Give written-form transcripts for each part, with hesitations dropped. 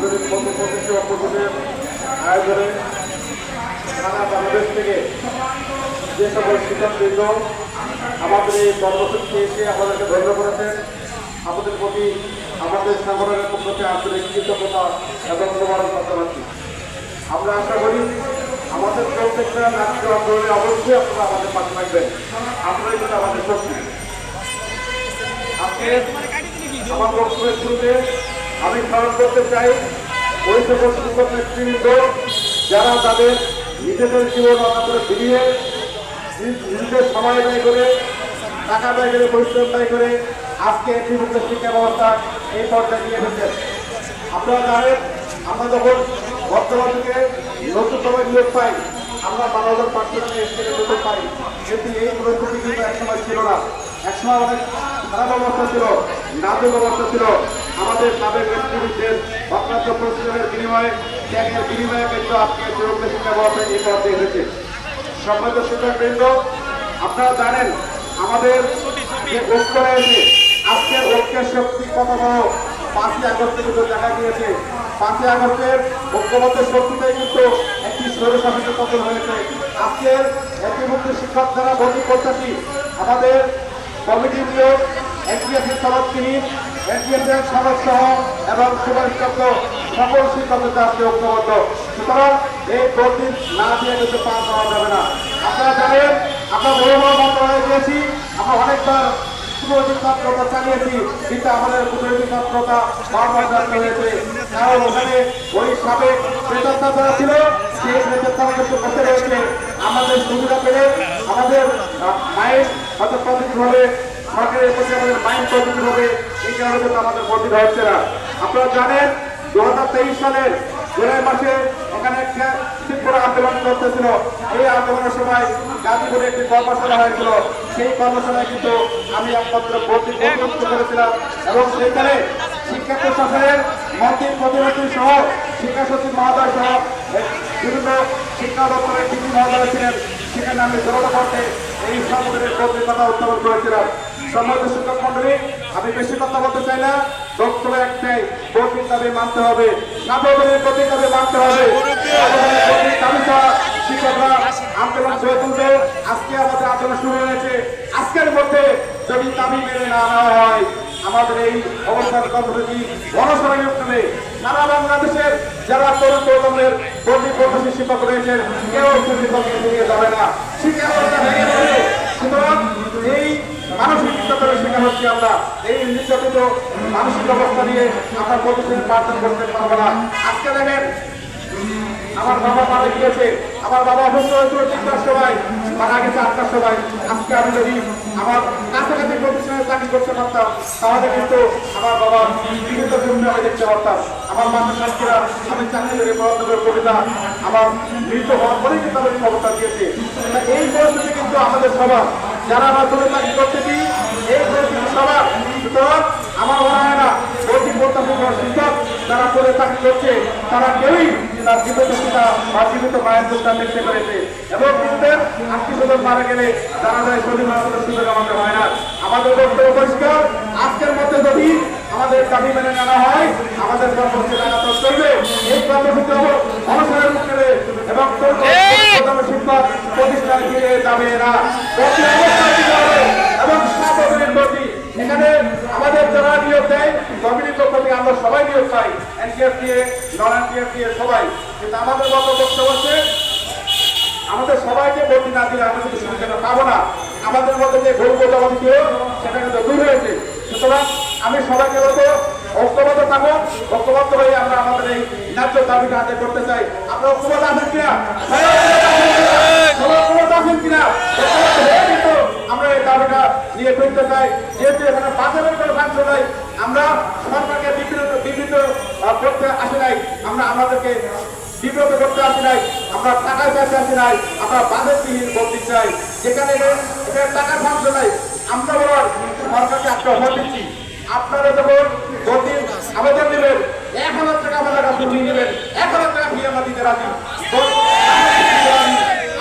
আন্তরিক প্রতিশ্রুতি ও প্রতিদিনের আয়োজনে সারা বাংলাদেশ থেকে যে সকল শিক্ষাবৃন্দ আমাদের এই কর্মসূচিতে এসে আমাদেরকে ধন্য করেছেন, আমাদের প্রতি আমাদের সংগঠনের পক্ষ থেকে আন্তরিক কৃতজ্ঞতা এবং মোবারকবাদ জানাচ্ছি। আমরা আশা করি আমাদের প্রত্যেকটা রাষ্ট্রীয় আন্দোলনে অবশ্যই আপনারা আমাদের পাশে থাকবেন। আপনারাই কিন্তু আমাদের শক্তি। আজকে আমার বক্তব্যের শুরুতে আমি স্মরণ করতে চাই ওই সকল শিক্ষক নেতৃবৃন্দ যারা তাদের নিজেদের জীবন অনাদরে ফিরিয়ে নিজেদের সময় ব্যয় করে, টাকা ব্যয় করে, পরিশ্রম ব্যয় করে আজকে একীভূত শিক্ষা ব্যবস্থা এই পর্যায়ে নিয়ে এসেছেন। আপনারা জানেন, আমরা যখন বর্তমান যুগে নতুন সময় নিয়োগ পাই, আমরা 12,500 স্কেলে নতুন পাই, কিন্তু এই পরিস্থিতি কিন্তু একসময় ছিল না। একসময় অনেক খারাপ অবস্থা ছিল, নাজুক অবস্থা ছিল। আমাদের সাবেক নেতৃবৃন্দের অক্লান্ত পরিশ্রমের বিনিময়ে, ত্যাগের বিনিময়ে কিন্তু আজকে একীভূত শিক্ষা ব্যবস্থা এই পর্যায়ে এসেছে। সম্মানিত শিক্ষকবৃন্দ, আপনারা জানেন আমাদের যে ঐক্য রয়েছে, আজকের ঐক্যের শক্তি কত বড় 5ই আগস্টে কিন্তু দেখা গিয়েছে। 5ই আগস্টের ঐক্যবদ্ধের শক্তিতে কিন্তু একটি স্বৈরশাসনের পতন হয়েছে। আজকের একীভূত শিক্ষক যারা ভর্তি প্রত্যাশী, আমাদের কমিটি নিয়োগ, এনটিএসের সমাজকিনী, এনটিএসের সদস্য এবং সুপারিশপ্রাপ্ত সকল শিক্ষকদের আজকে ঐক্যবদ্ধ। সুতরাং এই ভর্তি না দিয়ে কিন্তু পাস হওয়া যাবে না। আপনারা জানেন, আমরা বড় বড় মন্ত্রণালয়ে গিয়েছি, আমরা অনেকবার কুটনৈতিক তৎপরতা চালিয়েছি, কিন্তু আমাদের কুটনৈতিক তৎপরতা বারবার ব্যর্থ হয়েছে। কারণ ওখানে ওই সাবেক প্রেতাত্মা যারা ছিল, সেই প্রেতাত্মারা কিন্তু বসে রয়েছে। আমাদের সুবিধা পেলে আমাদের মাইন্ড হয়তো পজিটিভ হবে, সরকারের প্রতি আমাদের মাইন্ড পজিটিভ হবে, এই কারণে কিন্তু আমাদের পজিটিভ হচ্ছে না। আপনারা জানেন 2023 সালের জুলাই মাসে এখানে একটা তীব্র আন্দোলন চলতেছিল। এই আন্দোলনের সময় গাজীপুরে একটি কর্মশালা হয়েছিল। সেই কর্মশালায় কিন্তু আমি একমাত্র ভর্তি করেছিলাম এবং সেখানে শিক্ষা প্রশাসনের মন্ত্রী প্রতিমন্ত্রী সহ শিক্ষা সচিব মহোদয় সহ বিভিন্ন শিক্ষা দপ্তরের ডিজি মহোদয় ছিলেন। সেখানে আমি জড়তা করতে এই সংগঠনের ভর্তির কথা উত্থাপন করেছিলাম। সম্মানিত শিক্ষক মন্ডলী, আমি বেশি কথা বলতে চাই না, বক্তব্য একটাই, ভর্তির দাবি মানতে হবে, সাধারণের ভর্তির দাবি মানতে হবে। শিক্ষকরা আন্দোলন গড়ে তুলবে। আজকে আমাদের আন্দোলন শুরু হয়েছে। আজকের মধ্যে যদি দাবি মেনে না নেওয়া হয়, আমাদের এই অবস্থান কর্মসূচি গণসংযোগ করে সারা বাংলাদেশের যারা তরুণ তরুণের ভর্তি প্রত্যাশী শিক্ষক রয়েছেন, কেউ শিক্ষককে ফিরিয়ে যাবে না। শিক্ষা ব্যবস্থা ভেঙে পড়বে। সুতরাং এই মানসিক নির্যাতনের শিকার হচ্ছি আমরা। এই নির্যাতিত মানসিক অবস্থা নিয়ে আমরা প্রতিদিনের প্রার্থনা করতে পারবো না। আজকে দেখেন, আমার বাবা মারা গিয়েছে, আমার বাবা অসুস্থ হয়েছিল 3টার সময়, মারা গেছে 8টার সময়। আজকে আমি যদি আমার কাছাকাছি প্রতিষ্ঠানে চাকরি করতে পারতাম, তাহলে কিন্তু আমার বাবা বিভিন্ন জমি আমি দেখতে পারতাম। আমার মাসের সাক্ষীরা আমি চাকরি করে পড়াতে করে কবিতা আমার মৃত হওয়ার পরেই কিন্তু আমি খবরটা দিয়েছে। এই পরিস্থিতি কিন্তু আমাদের সবার, যারা আমার জমি চাকরি করতে দিই, এই পরিস্থিতি সবার। সুতরাং আমার মনে হয় না ভর্তি প্রত্যাশী শিক্ষক যারা করে চাকরি করছে, তারা কেউই তার জীবিত পিতা বা জীবিত মায়ের দুঃখটা দেখতে পেরেছে। এবং নিজেদের আত্মীয় স্বজন মারা গেলে যারা যায় শরীর মানুষের সুযোগ আমাদের হয় না। আমাদের বক্তব্য পরিষ্কার, আজকের মধ্যে যদি আমাদের দাবি মেনে নেওয়া হয়, আমাদের কর্মসূচি লাগাতার চলবে। এই কর্মসূচি অনুসরণ করে এবং শিক্ষক প্রতিষ্ঠান ফিরে যাবে না, এবং সার্বজনীন ভর্তি। এখানে আমাদের যারা নিয়োগ দেয় কমিটির পক্ষ থেকে আমরা সবাই নিয়োগ পাই, এনটিএফ দিয়ে, নন এনটিএফ দিয়ে সবাই। কিন্তু আমাদের বক্তব্য হচ্ছে, আমাদের সবাইকে ভর্তি না দিলে আমরা কিন্তু সুবিধাটা পাবো না। আমাদের মধ্যে যে ভুল বোঝাবুঝি ছিল সেটা কিন্তু দূর হয়েছে। সুতরাং আমি সবাইকে বলবো, ঐক্যবদ্ধ থাকবো, ঐক্যবদ্ধ হয়ে আমরা আমাদের এই ন্যায্য দাবিটা আদায় করতে চাই। আপনারা ঐক্যবদ্ধ আছেন কিনা? ঐক্যবদ্ধ আছেন কিনা? কিন্তু আমরা এই দাবিটা নিয়ে ফিরতে চাই। যেহেতু এখানে বাজারের কোনো ফাংশন নাই, আমরা সরকারকে বিবৃত করতে আসি নাই, আমরা আমাদেরকে বিব্রত করতে আসি নাই, আমরা টাকার কাছে আসি নাই, আমরা বাজেটবিহীন ভর্তি চাই। যেখানে টাকার ফাংশন নাই, আমরা বলার সরকারকে একটা অফার দিচ্ছি, আপনারা যখন ভর্তি আবেদন নেবেন 1,000 টাকা আমাদের কাছে দিয়ে নেবেন, 1,000 টাকা ফি আমরা দিতে রাজি।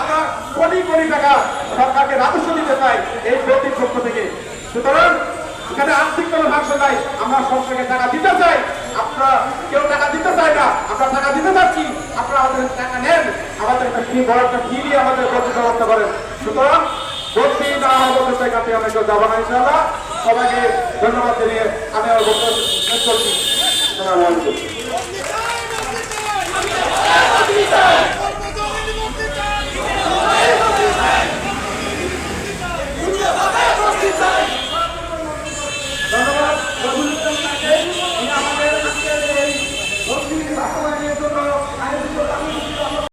আমরা কোটি কোটি টাকা সরকারকে রাজস্ব দিতে চাই এই ভর্তির পক্ষ থেকে। সুতরাং এখানে আর্থিক কোনো ফাংশন নাই, আমরা সরকারকে টাকা দিতে চাই, আপনারা কেউ টাকা দিতে চাই না। কি বড় একটা কি দিয়ে আমাদের ভোটের ব্যবস্থা করেন। সুতরাং ভোটটি না হওয়ার বছর থেকে আপনি অনেক কেউ যাবো না ইনশাআল্লাহ। সবাইকে ধন্যবাদ জানিয়ে আমি আমার বক্তব্য শেষ করছি। আসসালামু আলাইকুম।